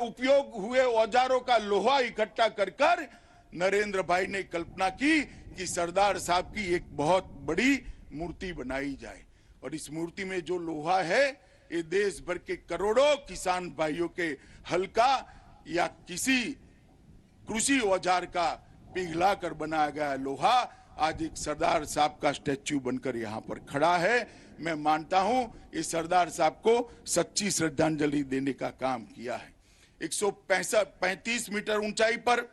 उपयोग हुए औजारों का लोहा इकट्ठा कर कर नरेंद्र भाई ने कल्पना की कि सरदार साहब की एक बहुत बड़ी मूर्ति बनाई जाए और इस मूर्ति में जो लोहा है ये देश भर के करोड़ों किसान भाइयों के हल का या किसी कृषि औजार का पिघला कर बनाया गया लोहा आज एक सरदार साहब का स्टैच्यू बनकर यहाँ पर खड़ा है। मैं मानता हूं ये सरदार साहब को सच्ची श्रद्धांजलि देने का काम किया है। 135 मीटर ऊंचाई पर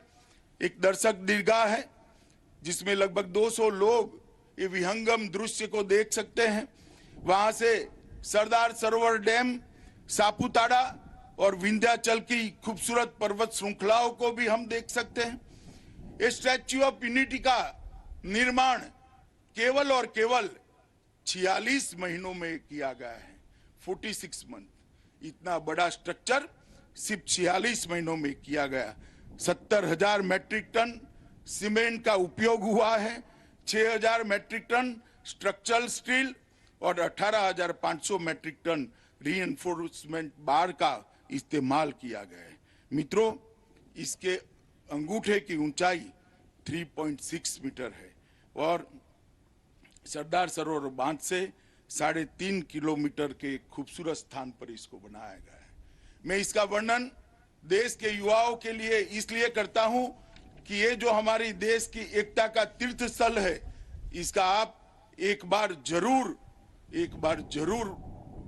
एक दर्शक दीर्घा है जिसमें लगभग 200 लोग ये विहंगम दृश्य को देख सकते हैं। वहां से सरदार सरोवर डैम, सापुतारा और विंध्याचल की खूबसूरत पर्वत श्रृंखलाओं को भी हम देख सकते हैं। ये स्टैच्यू ऑफ यूनिटी का निर्माण केवल और केवल 46 महीनों में किया गया है। 46 मंथ। इतना बड़ा स्ट्रक्चर सिर्फ 46 महीनों में किया गया। 70,000 मैट्रिक टन सीमेंट का उपयोग हुआ है। 6,000 मैट्रिक टन स्ट्रक्चरल स्टील और 18,500 मैट्रिक टन रीइंफोर्समेंट बार का इस्तेमाल किया गया है। मित्रों, इसके अंगूठे की ऊंचाई 3.6 मीटर है और सरदार सरोवर बांध से 3.5 किलोमीटर के खूबसूरत स्थान पर इसको बनाया गया है। मैं इसका वर्णन देश के युवाओं के लिए इसलिए करता हूं कि ये जो हमारी देश की एकता का तीर्थ स्थल है, इसका आप एक बार जरूर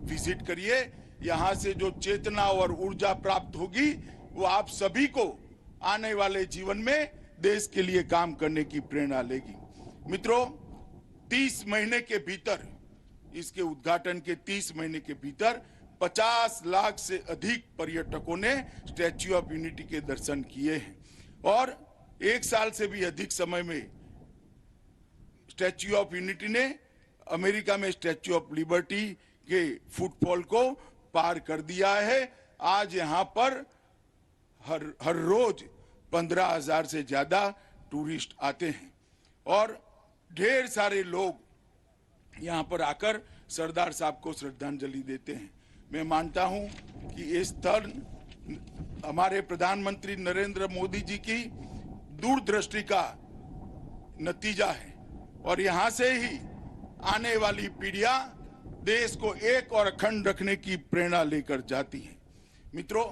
विजिट करिए। यहाँ से जो चेतना और ऊर्जा प्राप्त होगी वो आप सभी को आने वाले जीवन में देश के लिए काम करने की प्रेरणा लेगी। मित्रों, 30 महीने के भीतर, इसके उद्घाटन के 30 महीने के भीतर 50 लाख से अधिक पर्यटकों ने स्टैच्यू ऑफ यूनिटी के दर्शन किए हैं और एक साल से भी अधिक समय में स्टैच्यू ऑफ यूनिटी ने अमेरिका में स्टैच्यू ऑफ लिबर्टी के फुटफॉल को पार कर दिया है। आज यहाँ पर हर रोज 15,000 से ज्यादा टूरिस्ट आते हैं और ढेर सारे लोग यहाँ पर आकर सरदार साहब को श्रद्धांजलि देते हैं। मैं मानता हूँ कि ये स्थल हमारे प्रधानमंत्री नरेंद्र मोदी जी की दूरदृष्टि का नतीजा है और यहाँ से ही आने वाली पीढ़ियां देश को एक और अखंड रखने की प्रेरणा लेकर जाती हैं। मित्रों,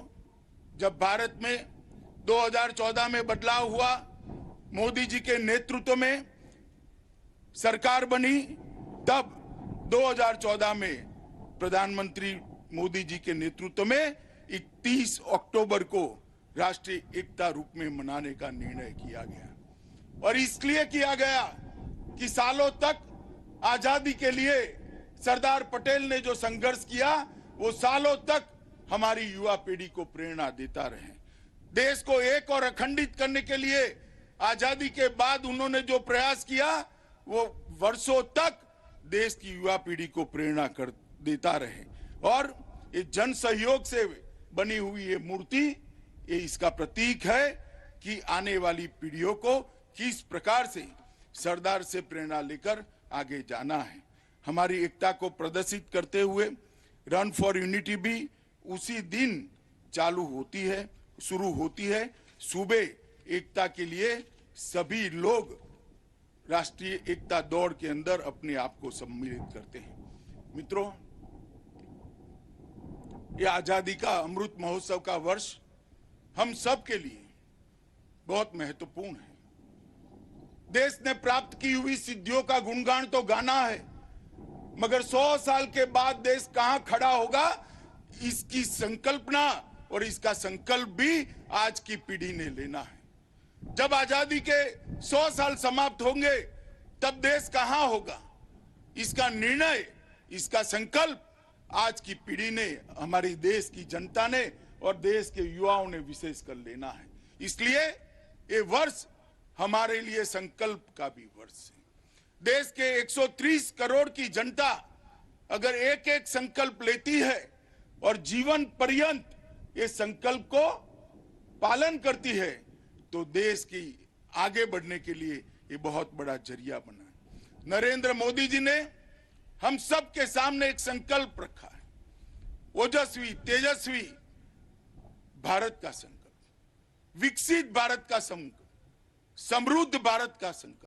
जब भारत में 2014 में बदलाव हुआ, मोदी जी के नेतृत्व में सरकार बनी, तब 2014 में प्रधानमंत्री मोदी जी के नेतृत्व में 31 अक्टूबर को राष्ट्रीय एकता रूप में मनाने का निर्णय किया गया और इसलिए किया गया कि सालों तक आजादी के लिए सरदार पटेल ने जो संघर्ष किया वो सालों तक हमारी युवा पीढ़ी को प्रेरणा देता रहे। देश को एक और अखंडित करने के लिए आजादी के बाद उन्होंने जो प्रयास किया वो वर्षों तक देश की युवा पीढ़ी को प्रेरणा कर देता रहे और ये जन सहयोग से बनी हुई ये मूर्ति ये इसका प्रतीक है कि आने वाली पीढ़ियों को किस प्रकार से सरदार से प्रेरणा लेकर आगे जाना है। हमारी एकता को प्रदर्शित करते हुए रन फॉर यूनिटी भी उसी दिन शुरू होती है। सुबह एकता के लिए सभी लोग राष्ट्रीय एकता दौड़ के अंदर अपने आप को सम्मिलित करते हैं। मित्रों, यह आजादी का अमृत महोत्सव का वर्ष हम सब के लिए बहुत महत्वपूर्ण है। देश ने प्राप्त की हुई सिद्धियों का गुणगान तो गाना है, मगर 100 साल के बाद देश कहां खड़ा होगा इसकी संकल्पना और इसका संकल्प भी आज की पीढ़ी ने लेना है। जब आजादी के 100 साल समाप्त होंगे तब देश कहां होगा, इसका निर्णय, इसका संकल्प आज की पीढ़ी ने, हमारी देश की जनता ने और देश के युवाओं ने विशेष कर लेना है। इसलिए ये वर्ष हमारे लिए संकल्प का भी वर्ष है। देश के 130 करोड़ की जनता अगर एक एक संकल्प लेती है और जीवन पर्यंत ये संकल्प को पालन करती है तो देश की आगे बढ़ने के लिए ये बहुत बड़ा जरिया बना है। नरेंद्र मोदी जी ने हम सब के सामने एक संकल्प रखा है, ओजस्वी तेजस्वी भारत का संकल्प, विकसित भारत का संकल्प, समृद्ध भारत का संकल्प।